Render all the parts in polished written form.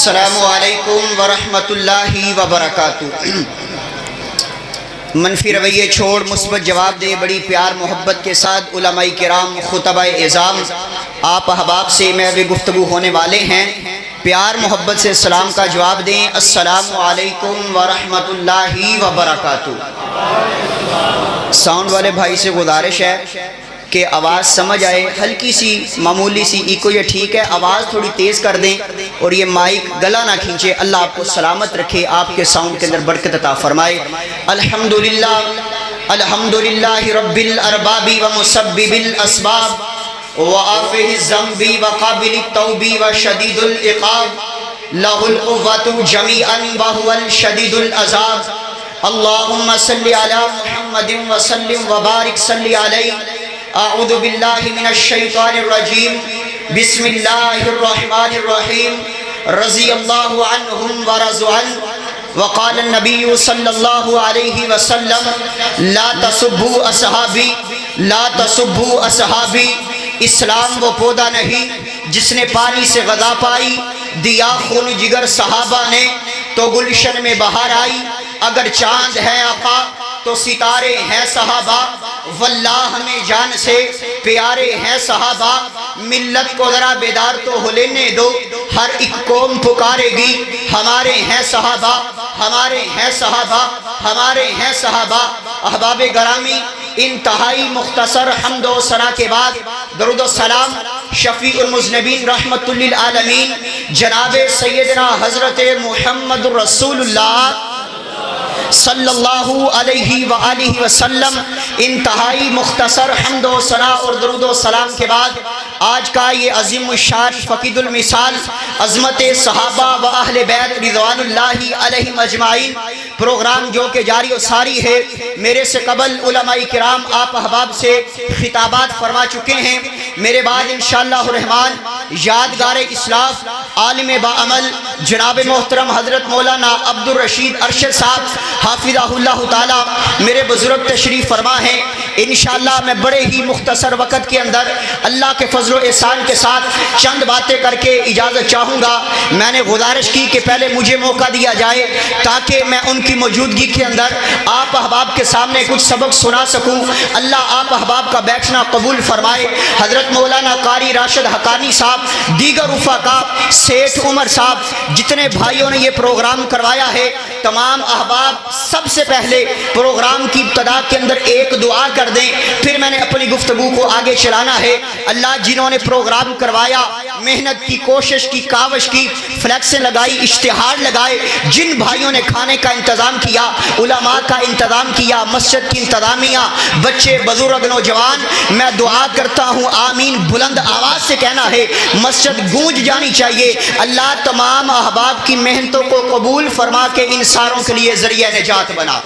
السلام علیکم ورحمۃ اللہ وبرکاتہ۔ منفی رویے چھوڑ مثبت جواب دے، بڑی پیار محبت کے ساتھ علماء کرام، خطبہ اعظام، آپ احباب سے محو گفتگو ہونے والے ہیں، پیار محبت سے سلام کا جواب دیں۔ السلام علیکم ورحمۃ اللہ وبرکاتہ۔ ساؤنڈ والے بھائی سے گزارش ہے کہ آواز سمجھ آئے، ہلکی سی معمولی سی ایکو، یہ ٹھیک ہے، آواز تھوڑی تیز کر دیں اور یہ مائک گلا نہ کھینچے۔ اللہ آپ کو سلامت رکھے، آپ کے ساؤنڈ کے اندر برکت عطا فرمائے۔ الحمدللہ الحمدللہ رب الارباب ومسبب الاسباب وآفہ الذنب وقابل التوب وشدید العقاب لہ القوۃ جمیعا وہو الشدید العذاب۔ اللہم صلی علی محمد وسلم وبارک صلی علیہ۔ اعوذ باللہ من الشیطان الرجیم، بسم اللہ الرحمن الرحیم۔ رضی اللہ عنہم ورضوا عنہ، وقال النبی صلی اللہ علیہ وسلم لا تسبوا اصحابی لا تسبوا اصحابی۔ اسلام وہ پودا نہیں جس نے پانی سے غذا پائی، دیا خون جگر صحابہ نے تو گلشن میں بہار آئی۔ اگر چاند ہے آقا تو ستارے ہیں صحابہ، واللہ ہمیں جان سے پیارے ہیں صحابہ۔ ملت کو ذرا بیدار تو ہو لینے دو، ہر ایک قوم پکارے گی ہمارے ہیں صحابہ، ہمارے ہیں صحابہ، ہمارے ہیں صحابہ۔ احباب گرامی، انتہائی مختصر حمد و ثنا کے بعد درود و سلام شفیع المذنبین رحمت للعالمین جناب سیدنا حضرت محمد رسول اللہ صلی اللہ علیہ وآلہ وسلم۔ انتہائی مختصر حمد و ثنا اور درود و سلام کے بعد آج کا یہ عظیم الشان فقید المثال عظمت صحابہ و اہل بیت رضوان اللہ علیہم اجمعین پروگرام جو کہ جاری و ساری ہے، میرے سے قبل علماء کرام آپ احباب سے خطابات فرما چکے ہیں۔ میرے بعد انشاءاللہ الرحمن یادگار اسلاف عالم باعمل جناب محترم حضرت مولانا عبدالرشید ارشد صاحب حافظہ اللہ تعالی میرے بزرگ تشریف فرما ہیں۔ انشاءاللہ میں بڑے ہی مختصر وقت کے اندر اللہ کے فضل و احسان کے ساتھ چند باتیں کر کے اجازت چاہوں گا۔ میں نے گزارش کی کہ پہلے مجھے موقع دیا جائے تاکہ میں ان کی موجودگی کے اندر آپ احباب کے سامنے کچھ سبق سنا سکوں۔ اللہ آپ احباب کا بیٹھنا قبول فرمائے۔ حضرت مولانا قاری راشد حقانی صاحب، دیگر رفقا، سیٹھ عمر صاحب، جتنے بھائیوں نے یہ پروگرام کروایا ہے، تمام احباب سب سے پہلے پروگرام کی ابتدا کے اندر ایک دعا کر دیں، پھر میں نے اپنی گفتگو کو آگے چلانا ہے۔ اللہ جنہوں نے پروگرام کروایا، محنت کی، کوشش کی، کاوش کی، فلیکسیں لگائی، اشتہار لگائے، جن بھائیوں نے کھانے کا انتظام کیا، علماء کا انتظام کیا، مسجد کی انتظامیہ، بچے، بزرگ، نوجوان، میں دعا کرتا ہوں آمین بلند آواز سے کہنا ہے، مسجد گونج جانی چاہیے۔ اللہ تمام احباب کی محنتوں کو قبول فرما کے ان ساروں کے لیے ذریعہ نجات بنا۔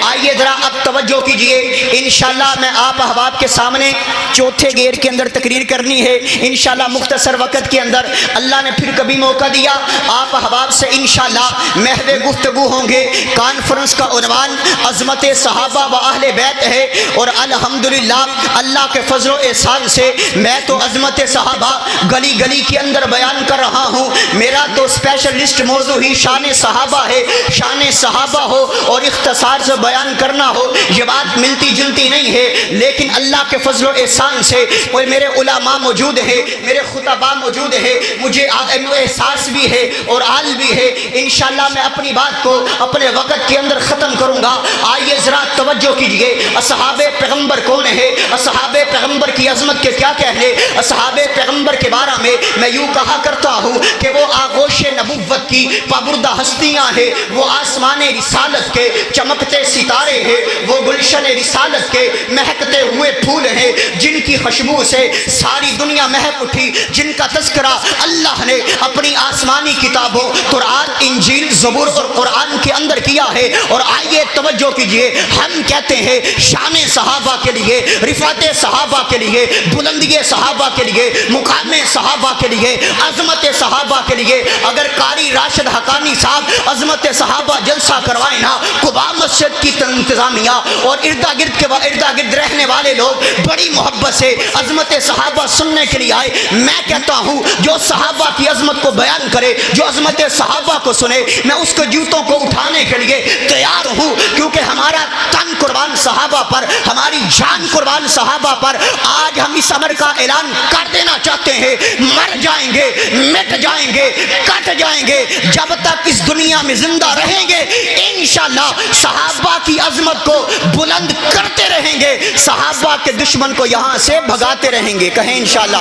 آئیے ذرا اب توجہ کیجئے، انشاءاللہ میں آپ احباب کے سامنے چوتھے گیئر کے اندر تقریر کرنی ہے انشاءاللہ مختصر وقت کے اندر۔ اللہ نے پھر کبھی موقع دیا، آپ احباب سے انشاءاللہ محو گفتگو ہوں گے۔ کانفرنس کا عنوان عظمت صحابہ و اہل بیت ہے، اور الحمدللہ اللہ کے فضل و احسان سے میں تو عظمت صحابہ گلی گلی کے اندر بیان کر رہا ہوں۔ میرا تو اسپیشلسٹ موضوع ہی شان صحابہ ہے۔ شان صحابہ ہو اور اختصار سے بیان کرنا ہو، یہ بات ملتی جلتی نہیں ہے، لیکن اللہ کے فضل و احسان سے اور میرے علماء موجود ہیں، میرے خطباء موجود ہیں، مجھے احساس بھی ہے اور عال بھی ہے۔ انشاءاللہ میں اپنی بات کو اپنے وقت کے اندر ختم کروں گا۔ آئیے ذرا توجہ کیجئے، اصحاب پیغمبر کون ہے، اصحاب پیغمبر کی عظمت کے کیا کہنے۔ اصحاب پیغمبر کے بارے میں یوں کہا کرتا ہوں کہ وہ آغوش نبوت کی پابردہ ہستیاں ہیں، وہ آسمان رسالت کے چمکتے ستارے ہیں، وہ گلشن رسالت کے مہکتے ہوئے پھول ہیں، جن کی خوشبو سے ساری دنیا مہک اٹھی، جن کا تذکرہ اللہ نے اپنی آسمانی کتابوں قرآن، انجیل، زبور اور قرآن کے اندر کیا ہے۔ اور آئیے توجہ کیجئے، ہم کہتے ہیں شان صحابہ کے لیے، رفعت صحابہ کے لیے، بلندی صحابہ کے لیے، مقام صحابہ کے لیے، عظمت صحابہ کے لیے، اگر قاری راشد حقانی صاحب عظمت صحابہ جلسہ کروائے نا، قبا مسجد کی انتظامیہ اور اردا گرد رہنے والے لوگ بڑی محبت سے عظمت صحابہ سننے کے لیے آئے. میں کہتا ہوں جو صحابہ کی عظمت کو بیان کرے, جو عظمت صحابہ کو سنے, میں اس کے جوتوں کو اٹھانے کے لیے تیار ہوں, کیونکہ ہمارا تن قربان صحابہ پر, ہماری جان قربان صحابہ پر. آج ہم اس امر کا اعلان کر دینا چاہتے ہیں, مر جائیں گے, مٹ جائیں گے, کٹ جائیں گے, جب تک اس دنیا میں زندہ رہیں گے انشاءاللہ صحابہ کی عظمت کو بلند کرتے رہیں گے, صحابہ کے دشمن کو یہاں سے بھگاتے رہیں گے. کہیں انشاءاللہ.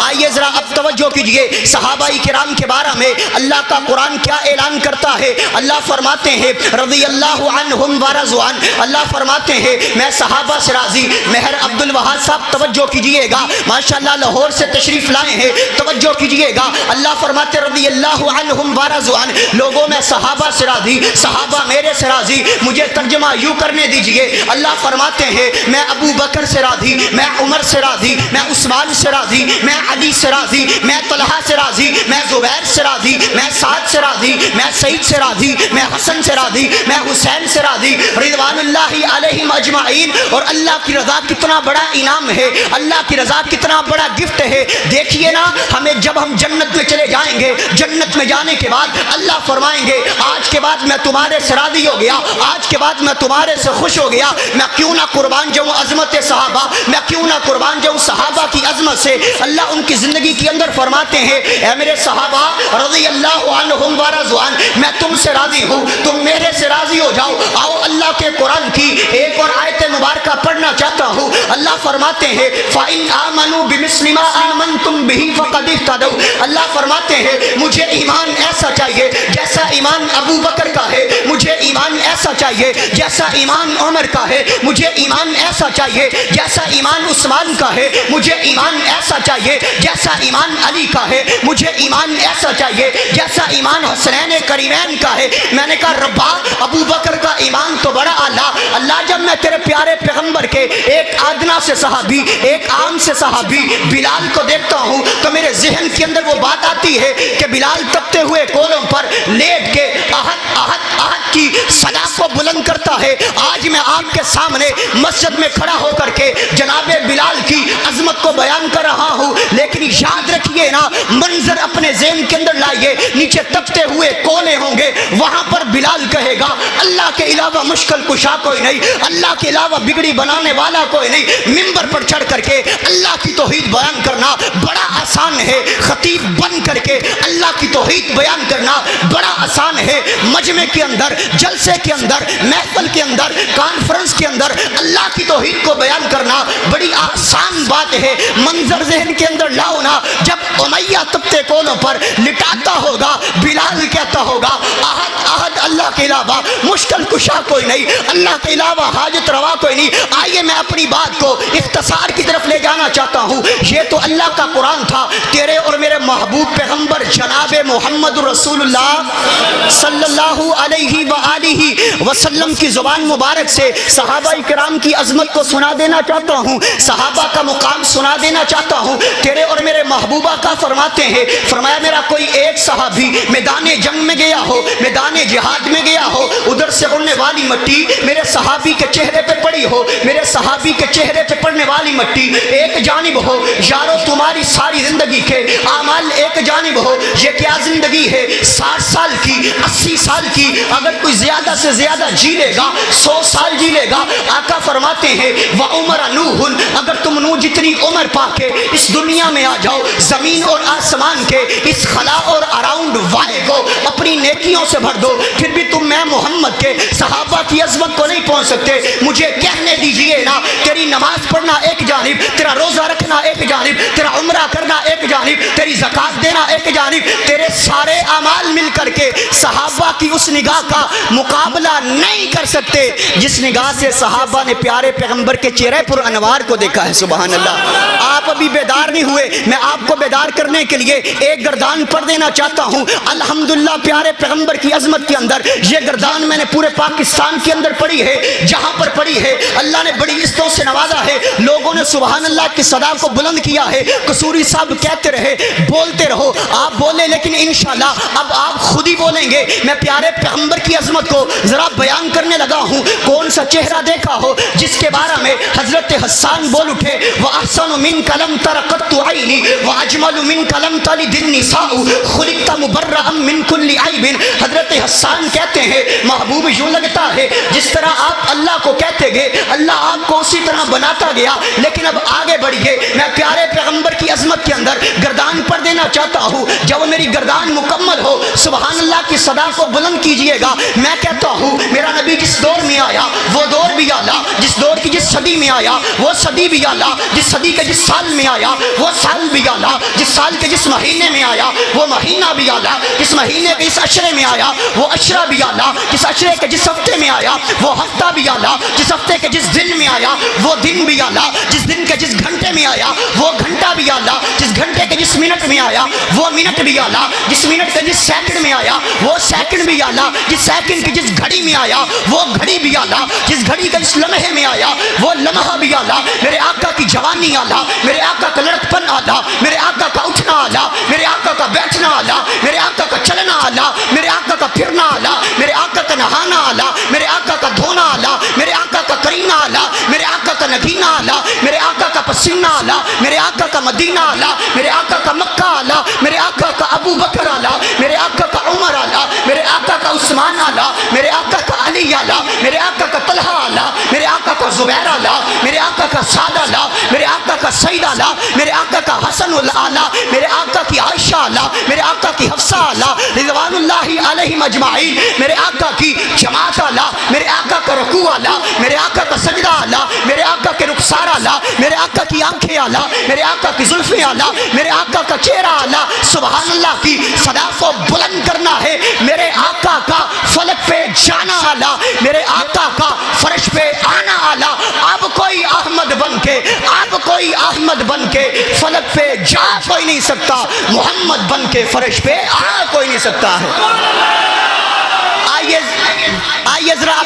آئیے ذرا اب توجہ کیجئے صحابہ کرام کے بارے میں اللہ کا قرآن کیا اعلان کرتا ہے. اللہ فرماتے ہیں رضی اللہ عنہم ورضوان, اللہ فرماتے ہیں میں صحابہ سے راضی. مہر عبد الوہاب صاحب توجہ کیجئے گا, ماشاءاللہ لاہور سے تشریف لائے ہیں, توجہ کیجئے گا. اللہ فرماتے رضی اللہ عنہم ورضوان, لوگوں میں صحابہ سے راضی, صحابہ میرے سے راضی. مجھے ترجمہ یوں کرنے دیجئے. اللہ فرماتے ہیں میں ابو بکر سے راضی, میں عمر سے راضی, میں عثمان سے راضی, میں علی سے راضی, میں طلحہ سے راضی, میں زبیر سے راضی, میں سعد سے راضی, میں سعید سے راضی, میں حسن سے راضی, میں حسین سے راضی رضوان اللہ علیہم اجمعین. اور اللہ کی رضا کتنا بڑا انعام ہے, اللہ کی رضا کتنا بڑا گفٹ ہے. دیکھیے نا, ہمیں جب ہم جنت میں چلے جائیں گے, جنت میں جانے کے بعد اللہ فرمائیں گے آج کے بعد میں تمہارے سے راضی ہو گیا, آج کے بعد میں تمہارے سے خوش ہو گیا. میں کیوں نہ قربان جاؤں عظمت صحابہ, میں کیوں نہ قربان جاؤں صحابہ کی عظمت سے. اللہ ان کی زندگی کے اندر فرماتے ہیں اے میرے صحابہ رضی اللہ عنہم ورضوان, میں تم سے راضی ہوں, تم میرے سے راضی ہو جاؤ. آؤ اللہ کے قرآن کی ایک اور آیت مبارکہ پڑھنا چاہتا ہوں. اللہ فرماتے ہیں فَإِنْ آمَنُوا بِمِثْلِ مَا آمَنْتُمْ بِهِ فَقَدِ اهْتَدَوْا. اللہ فرماتے ہیں مجھے ایمان ایسا چاہیے جیسا ایمان ابو بکر کا ہے, مجھے ایمان ایسا چاہیے جیسا ایمان عمر کا ہے, مجھے ایمان ایسا چاہیے جیسا ایمان عثمان کا ہے, مجھے ایمان ایسا چاہیے جیسا ایمان علی کا ہے, مجھے ایمان ایسا چاہیے جیسا ایمان حسنین کریمین کا ہے. میں نے کہا ربا ابو بکر کا ایمان تو بڑا اعلیٰ. اللہ جب میں تیرے پیارے پیغمبر کے ایک آدنا سے صحابی, ایک عام سے صحابی بلال کو دیکھتا ہوں تو میرے ذہن کے اندر وہ بات آتی ہے کہ بلال تپتے ہوئے کولوں پر لیٹ کے احد احد احد کی صدا کو بلند کرتا ہے. آج میں آپ کے سامنے مسجد میں کھڑا ہو کر کے جناب بلال کی عظمت کو بیان کر رہا ہوں, لیکن یاد رکھیے نا, منظر اپنے ذہن کے اندر لائیے. نیچے تپتے ہوئے کولے ہوں گے, وہاں پر بلال کہے گا اللہ کے علاوہ مشکل کشا کوئی نہیں, اللہ کے علاوہ بگڑی بنانے والا کوئی نہیں. ممبر پر چڑھ کر کے اللہ کی توحید بیان کرنا بڑا آسان ہے, خطیب بن کر کے اللہ کی توحید بیان کرنا بڑا آسان ہے. مجمع کے اندر, جلسے کے اندر, محفل کے اندر, کانفرنس کے اندر اللہ کی توحید کو بیان کرنا بڑی آسان بات ہے. منظر ذہن کے اندر لاؤ نا, جب امیہ تپتے کولوں پر لٹاتا ہوگا بلال کہتا ہوگا احد احد اللہ کے علاوہ مشکل کشا کوئی نہیں, اللہ کے علاوہ حاجت روا کوئی نہیں. آئیے میں اپنی بات کو اختصار کی طرف لے جانا چاہتا ہوں. یہ تو اللہ کا قرآن تھا, تیرے اور میرے محبوب پیغمبر جناب محمد رسول اللہ صلی اللہ علیہ وآلہ وسلم کی زبان مبارک سے صحابہ کرام کی عظمت کو سنا دینا چاہتا ہوں, صحابہ کا مقام سنا دینا چاہتا ہوں. تیرے اور میرے محبوبہ کا فرماتے ہیں, فرمایا میرا کوئی ایک صحابی میدان جنگ میں گیا ہو, میدان جہاد میں گیا ہو, ادھر سے اڑنے والی مٹی میرے صحابی کے چہرے پہ پڑی ہو, میرے صحابی کے چہرے پہ پڑنے والی مٹی ایک جانب ہو. یارو تمہاری ساری زندگی کے اعمال ایک جانب ہو. یہ کیا زندگی ہے 60 سال کی, 80 سال کی, اگر کوئی زیادہ سے زیادہ جی لے گا 100 سال جی لے گا. آقا فرماتے ہیں وعمر نوح, اگر تم نوح جتنی عمر پا کے اس دنیا میں آ جاؤ, زمین اور آسمان کے اس خلا اور اراؤنڈ وائے کو اپنی نیکیوں سے بھر دو, پھر بھی تم میں محمد کے صحابہ کی عظمت کو نہیں پہنچ سکتے. مجھے کہنے دیجئے نا, تیری نماز پڑھنا ایک جانب, تیرا روزہ رکھنا ایک جانب, تیرا عمرہ کرنا ایک جانب, تیری زکات دینا ایک جانب, تیرے سارے اعمال مل کر کے صحابہ کی اس نگاہ کا مقابلہ نہیں کر سکتے جس نگاہ سے صحابہ نے پیارے پیغمبر کے چہرے پر انوار کو دیکھا ہے. سبحان اللہ. آپ ابھی بیدار نہیں ہوئے, میں آپ کو بیدار کرنے کے لیے ایک گردان پڑھ دینا چاہتا ہوں. الحمد الحمدللہ پیارے پیغمبر کی عظمت کے اندر یہ گردان میں نے پورے پاکستان کے اندر پڑھی ہے، جہاں پر پڑھی ہے اللہ نے بڑی عزتوں سے نوازا ہے، لوگوں نے سبحان اللہ کی صدا کو بلند کیا ہے۔ قصوری صاحب کہتے رہے بولتے رہو، آپ بولے لیکن انشاءاللہ اب آپ خود ہی بولیں گے۔ میں پیارے پیغمبر کی عظمت کو ذرا بیان کرنے لگا ہوں۔ کون سا چہرہ دیکھا ہو جس کے بارے میں حضرت حسان بول اٹھے وَأَحْسَنُ مِنْكَ لَمْ تَرَ قَطُّ عَيْنِي وَأَجْمَلُ مِنْكَ لَمْ تَلِدِ النِّسَاءُ خُلِقْتَ مُبَرَّأً مِنْ كُلِّ عَيْبٍ۔ حضرت حسان کہتے ہیں محبوب یوں لگتا ہے جس طرح آپ اللہ کو کہتے گئے اللہ آپ کو اسی طرح بناتا گیا، لیکن اب آگے بڑھیے۔ میں پیارے پیغمبر کی عظمت کے اندر گردان پر دینا چاہتا ہوں، جب میری گردان مکمل ہو سبحان اللہ کی صدا کو بلند کیجئے گا۔ میں کہتا ہوں میرا نبی جس دور میں آیا وہ دور بھی اعلیٰ، جس دور کی جس صدی میں آیا وہ صدی بھی اعلیٰ، جس صدی کے جس سال میں آیا وہ سال بھی اعلیٰ، جس سال کے جس مہینے میں آیا وہ مہینہ بھی اعلیٰ، جس مہینے کے اس عشرے میں آیا وہ عشرہ بھی اعلیٰ، جس عشرے کے جس ہفتے میں آیا وہ ہفتہ بھی اعلیٰ، جس ہفتے کے جس دن میں آیا وہ دن بھی اعلیٰ، جس دن کے جس گھنٹے میں آیا وہ گھنٹہ بھی اعلیٰ، جس گھنٹے کے جس منٹ میں آیا وہ منٹ بھی اعلیٰ، جس منٹ کے جس سیکنڈ میں آیا وہ سیکنڈ بھی اعلیٰ، جس سیکنڈ کی جس گھڑی میں آیا وہ گھڑی بھی اعلیٰ، جس گھڑی کے جس لمحے میں آیا وہ لمحہ بھی اعلیٰ۔ میرے آقا کی جوانی اعلیٰ، میرے آقا کا لڑکپن اعلیٰ، میرے آقا کا اٹھنا اعلیٰ، میرے آقا کا بیٹھنا اعلیٰ، میرے آقا کا چلنا اعلیٰ، میرے آقا کا پھرنا اعلیٰ، میرے آقا کا نہانا اعلیٰ، میرے آقا کا دھونا اعلیٰ، میرے آقا کا کرینہ اعلیٰ، میرے آقا کا نگینہ اعلیٰ، میرے آقا کا پسینہ اعلیٰ، میرے آقا کا مدینہ اعلیٰ، میرے آقا کا مکہ اعلیٰ، میرے آقا کا ابو بکر اعلیٰ، میرے آقا کا عمر اعلیٰ، میرے آقا کا عثمان اعلیٰ، میرے آقا کا علی اعلیٰ، میرے آقا کا طلحہ اعلیٰ، میرے آقا کا زبیر اعلیٰ، میرے آقا کا سعد اعلیٰ، میرے آقا کا سعید اعلیٰ، میرے آقا کا حسن اعلیٰ، میرے آقا کی عائشہ اعلیٰ، میرے آقا کی حفصہ اعلیٰ رضوان اللہ علیہم اجمعین، میرے آقا کی جماعت اعلیٰ، میرے آقا کا رکوع اعلیٰ، میرے آقا کا سجدہ اعلیٰ، میرے آقا کے رخسار اعلیٰ، میرے آقا کی آنکھیں اعلیٰ، میرے آقا کی زلفیں اعلیٰ، میرے آقا کا چہرہ اعلیٰ۔ سبحان اللہ کی صدا کو بلند کرنا ہے۔ میرے آقا کا فلک پہ جانا اعلیٰ، میرے آقا کا فرش پہ آنا اعلیٰ۔ اب کوئی احمد بن کے، اب کوئی احمد بن کے فلک پہ جا کوئی نہیں سکتا، محمد بن کے فرش پہ آ کوئی نہیں سکتا ہے۔ آئیے ذرا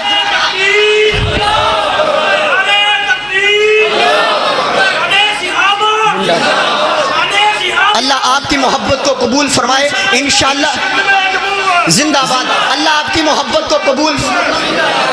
اللہ آپ کی محبت کو قبول فرمائے انشاءاللہ زندہ باد۔ اللہ آپ کی محبت کو قبول،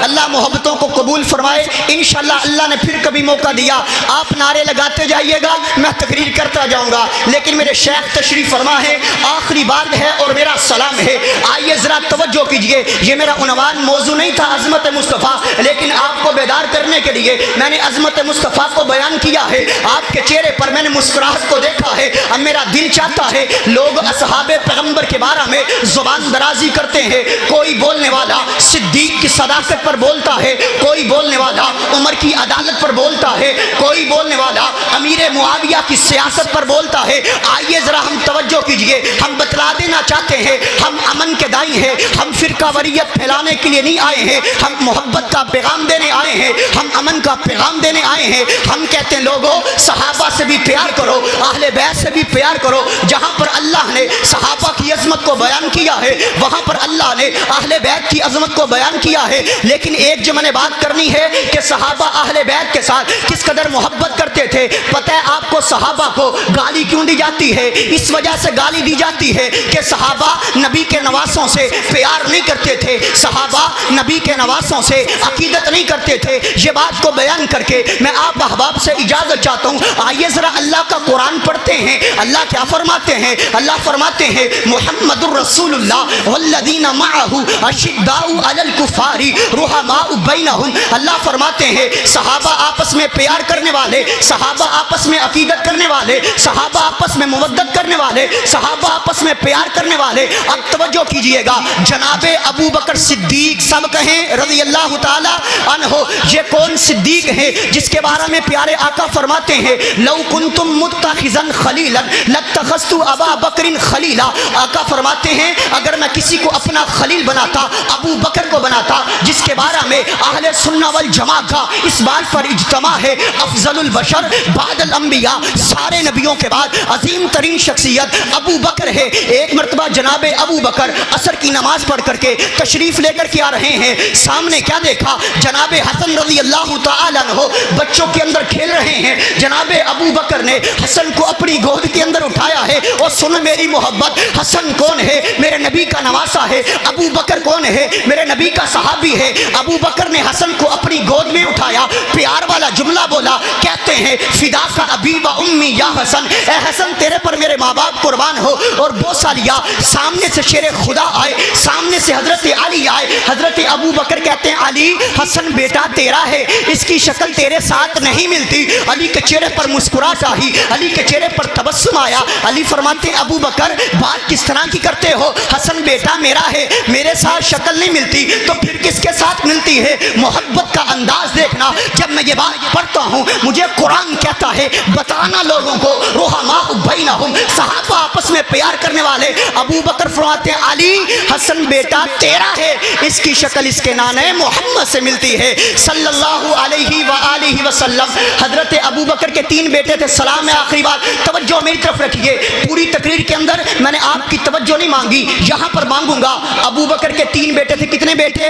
اللہ محبتوں کو قبول فرمائے انشاءاللہ۔ اللہ نے پھر کبھی موقع دیا آپ نعرے لگاتے جائیے گا، میں تقریر کرتا جاؤں گا، لیکن میرے شیخ تشریف فرما ہے، آخری بات ہے اور میرا سلام ہے۔ آئیے ذرا توجہ کیجئے، یہ میرا عنوان موضوع نہیں تھا عظمت مصطفیٰ، لیکن آپ کو بیدار کرنے کے لیے میں نے عظمت مصطفیٰ کو بیان کیا ہے۔ آپ کے چہرے پر میں نے مسکراہٹ کو دیکھا ہے، اب میرا دل چاہتا ہے لوگ اصحاب پیغمبر کے بارے میں زبان درازی کرتے ہیں۔ کوئی بولنے والا صدیق کی صداقت پر بولتا ہے، کوئی بولنے والا عمر کی عدالت پر بولتا ہے، کوئی بولنے والا امیر معاویہ کی سیاست پر بولتا ہے۔ آئیے ذرا ہم توجہ کیجئے، ہم بتلا دینا چاہتے ہیں ہم امن کے دائی ہیں، ہم فرقہ واریت پھیلانے کے لیے نہیں آئے ہیں، ہم محبت کا پیغام دینے آئے ہیں، ہم امن کا پیغام دینے آئے ہیں۔ ہم کہتے ہیں لوگوں صحابہ سے بھی پیار کرو، اہل بیت سے بھی پیار کرو۔ جہاں پر اللہ نے صحابہ کی عظمت کو بیان کیا ہے وہاں پر اللہ نے اہل بیت کی عظمت کو بیان کیا ہے، لیکن ایک جو میں نے بات کرنی ہے کہ صحابہ اہل بیت کے ساتھ کس قدر محبت کرتے تھے۔ پتہ ہے آپ کو صحابہ کو گالی کیوں دی جاتی ہے؟ اس وجہ سے گالی دی جاتی ہے کہ صحابہ نبی کے نواسوں سے پیار نہیں کرتے تھے، صحابہ نبی کے نواسوں سے عقیدت نہیں کرتے تھے۔ یہ بات کو بیان کر کے میں آپ احباب سے اجازت چاہتا ہوں، آئیے ذرا اللہ کا قرآن پڑھتے ہیں۔ اللہ کیا فرماتے ہیں؟ اللہ فرماتے ہیں محمد الرسول اللہ والذین معہ اشداء علی الکفار رحماء بینہم۔ اللہ فرماتے ہیں صحابہ آپس میں پیار کرنے والے، صحابہ آپس میں عقیدت کرنے والے، صحابہ آپس میں مودت کرنے والے، صحابہ آپس میں پیار کرنے والے۔ اب توجہ کیجئے گا، جناب ابو بکر صدیق سب کہیں رضی اللہ تعالی عنہ، یہ کون صدیق ہیں جس کے بارے میں پیارے آقا فرماتے ہیں لو کنتم متخذا خلیلا لاتخذت ابا بکر خلیلا۔ آقا فرماتے ہیں اگر میں کسی کسی کو اپنا خلیل بناتا ابو بکر کو بناتا، جس کے بارے میں اہل سنہ والجماع کا اس بات پر اجتماع ہے افضل البشر بعد الانبیاء، سارے نبیوں کے بعد عظیم ترین شخصیت ابو بکر ہے۔ ایک مرتبہ جناب ابو بکر عصر کی نماز پڑھ کر کے تشریف لے کر کے آ رہے ہیں، سامنے کیا دیکھا؟ جناب حسن رضی اللہ تعالیٰ عنہ بچوں کے اندر کھیل رہے ہیں۔ جناب ابو بکر نے حسن کو اپنی گود کے اندر اٹھایا ہے اور سن میری محبت، حسن کون ہے؟ میرے نبی کا نواسا ہے۔ ابو بکر کون ہے؟ میرے نبی کا صحابی ہے۔ ابو بکر نے حسن کو اپنی گود میں اٹھایا، پیار والا جملہ بولا، کہتے ہیں فدا کا ابی و امی یا حسن، اے حسن تیرے پر میرے ماں باپ قربان ہو، اور بوسہ لیا۔ سامنے سے شیر خدا آئے، سامنے سے حضرت علی آئے۔ حضرت ابو بکر کہتے ہیں علی حسن بیٹا تیرا ہے، اس کی شکل تیرے ساتھ نہیں ملتی۔ علی کے چہرے پر مسکراہٹ آئی، علی کے چہرے پر تبسم آیا۔ علی فرماتے ہیں ابو بکر بات کس طرح کی کرتے ہو؟ حسن بیٹا میرا ہے، میرے ساتھ شکل نہیں ملتی تو پھر کس کے ساتھ ملتی ہے؟ محبت کا انداز دیکھنا۔ جب میں یہ بات پڑھتا ہوں مجھے قرآن کہتا ہے بتانا لوگوں کو رحماء بینہم، صحابہ آپس میں پیار کرنے والے۔ ابو بکر فرماتے ہیں علی حسن بیٹا تیرا ہے، اس کی شکل اس کے نانے محمد سے ملتی ہے صلی اللہ علیہ وآلہ وسلم۔ حضرت ابو بکر کے 3 بیٹے تھے۔ سلام ہے آخری بات، توجہ میری طرف رکھیے، پوری تقریر کے اندر میں نے آپ کی توجہ نہیں مانگی، یہاں پر مانگوں گا۔ ابو بکر کے 3 بیٹے تھے، کتنے بیٹے؟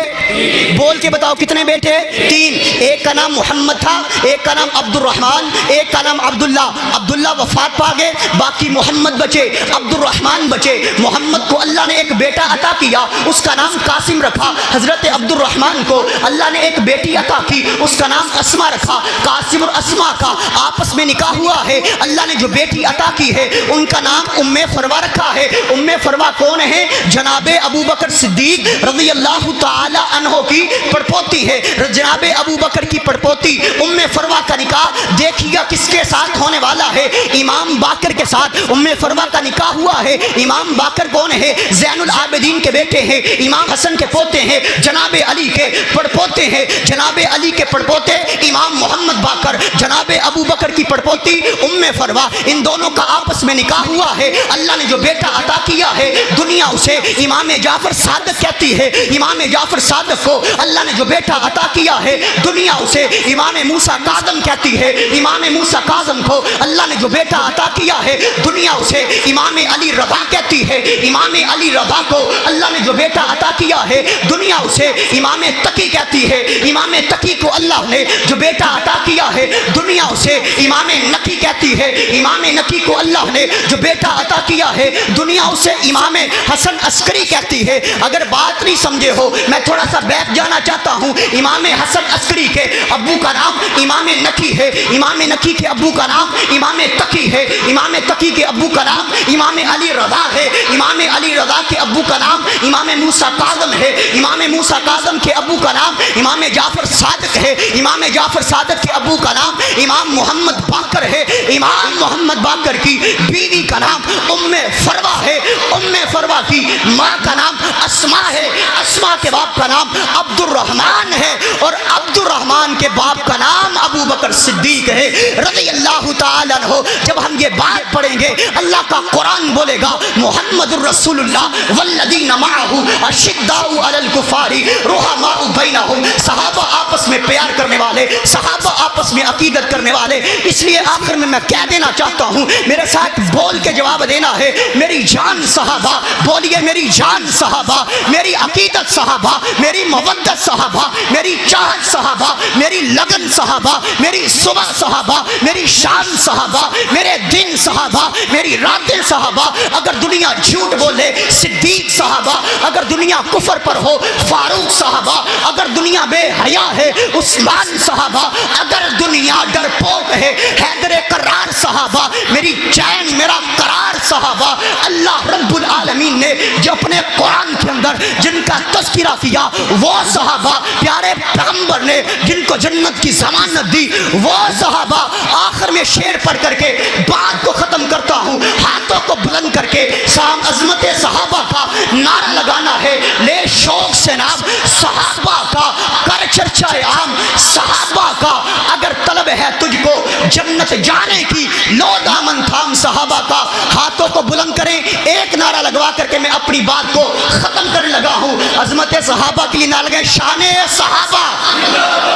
بول کے بتاؤ کتنے بیٹے؟ 3۔ ایک کا نام محمد تھا، ایک کا نام عبد الرحمن، ایک کا نام عبداللہ۔ عبداللہ وفات پا گئے، باقی محمد بچے، عبد الرحمن بچے۔ محمد کو اللہ نے ایک بیٹا عطا کیا، اس کا نام قاسم رکھا۔ حضرت عبد الرحمن کو اللہ نے ایک بیٹی عطا کی، اس کا نام اسما رکھا۔ قاسم اور اسما کا آپس میں نکاح ہوا ہے، اللہ نے جو بیٹی عطا کی ہے ان کا نام ام فروا رکھا ہے۔ ام فروا کون ہے؟ جناب ابو بکر صدیق رضی اللہ تعالی عنہ کی پڑپوتی ہے۔ جناب ابو بکر کی پڑپوتی ام فروا کا نکاح دیکھیے کس کے ساتھ ہونے والا ہے؟ امام باقر کے ساتھ ام فروا کا نکاح ہوا ہے۔ امام باقر کون ہے؟ زین العابدین کے بیٹے ہیں، امام حسن کے پوتے ہیں، جناب علی کے پڑپوتے ہیں۔ جناب علی کے پڑپوتے امام محمد باقر، جناب ابو بکر کی پڑپوتی ام فروا، ان دونوں کا آپس میں نکاح ہوا ہے۔ اللہ نے جو بیٹا عطا کیا ہے دنیا اسے امام جعفر صادق کہتی ہے۔ امام جعفر صادق کو اللہ نے جو بیٹا عطا کیا ہے دنیا اسے امام موسیٰ کاظم کہتی ہے۔ امام موسیٰ کاظم کو اللہ نے جو بیٹا عطا کیا ہے دنیا اسے امام علی رضا کہتی ہے۔ امام علی رضا کو اللہ نے جو بیٹا عطا کیا ہے دنیا اسے امام تقی کہتی ہے۔ امام تقی کو اللہ نے جو بیٹا عطا کیا ہے دنیا اسے امام نقی کہتی ہے۔ امام نقی کو اللہ نے جو بیٹا عطا کیا ہے دنیا اسے امام حسن عسکری کہتی ہے۔ اگر بات نہیں سمجھے ہو میں تھوڑا سا بیٹھ جانا چاہتا ہوں۔ امام حسن عسکری کے ابو کا نام امام نقی ہے، امام نقی کے ابو کا نام امام تقی ہے، امام تقی کے ابو کا نام امام علی رضا ہے، امام علی رضا کے ابو کا نام امام موسیٰ کاظم ہے، امام موسیٰ کاظم کے ابو کا نام امام جعفر صادق ہے، امام جعفر صادق کے ابو کا نام امام محمد باقر ہے۔ امام محمد باقر کی بیوی کا نام ام فروا ہے، ام فروا کی ماں کا نام اسما ہے، اسما کے باپ کا نام عبد الرحمن ہے، اور عبد الرحمن کے باپ کا نام ابو بکر صدیق ہے رضی اللہ تعالیٰ عنہ۔ جب ہم یہ بات پڑھیں گے اللہ کا قرآن بولے گا محمد الرسول اللہ والذین معہ اشداء علی الکفار رحماء بینہم، صحابہ آپس میں پیار کرنے والے، صحابہ آپس میں عقیدت کرنے والے۔ اس لیے آخر میں کہہ دینا چاہتا ہوں، میرے ساتھ بول کے جواب دینا ہے، میری جان صحابہ، بولیے میری جان صحابہ، میری عقیدت صحابہ، میری مودت صحابہ، میری چاہت صحابہ، میری لگن صحابہ، میری صبح صحابہ، میری شان صحابہ، میرے دن صحابہ، میری راتیں صحابہ۔ اگر دنیا جھوٹ بولے صدیق صحابہ، اگر دنیا کفر پر ہو فاروق صحابہ، اگر دنیا بے حیا ہے عثمان صحابہ، اگر دنیا ڈرپوک ہے حیدر قرار صحابہ، میری چین میرا قرار صحابہ۔ اللہ رب العالمین نے جو اپنے قرآن کے اندر جن کا تذکرہ کیا وہ صحابہ، پیارے پیغمبر نے جن کو جنت کی ضمانت دی وہ صحابہ۔ آخر میں شعر پڑھ کر کے بات کو ختم کرتا ہوں، ہاتھوں کو بلند کر کے سام عظمت صحابہ کا نعرہ لگانا ہے، لے شوق سے نام صحابہ کا، کر چرچا عام صحابہ کا۔ اگر طلب ہے تجھ کو جنت جانے کی لو دامن تھام صحابہ کا۔ ہاتھوں کو بلند کریں، ایک ایک نعرہ لگوا کر کے میں اپنی بات کو ختم کرنے لگا ہوں. عظمت صحابہ کے لیے نہ لگے شان صحابہ,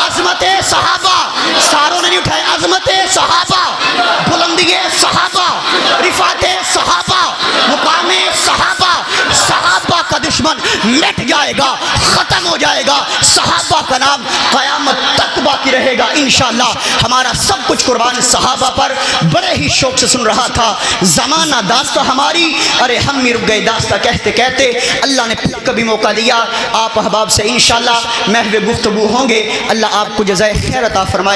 عظمت صحابہ, ساروں نے نہیں اٹھائے, عظمت صحابہ, بلندی صحابہ, رفعت صحابہ, مقام صحابہ. صحابہ کا دشمن مٹ جائے گا, ختم ہو جائے گا. صحابہ کا نام قیامت تک باقی رہے گا انشاءاللہ. ہمارا سب کچھ قربان صحابہ پر. بڑے ہی شوق سے سن رہا تھا. زمانہ داستہ ہماری, ارے ہم بھی رک گئے داستہ کہتے کہتے. اللہ نے پھر کبھی موقع دیا. آپ احباب سے انشاءاللہ محو گفتگو ہوں گے. اللہ آپ کو جزائے خیر عطا فرمائے.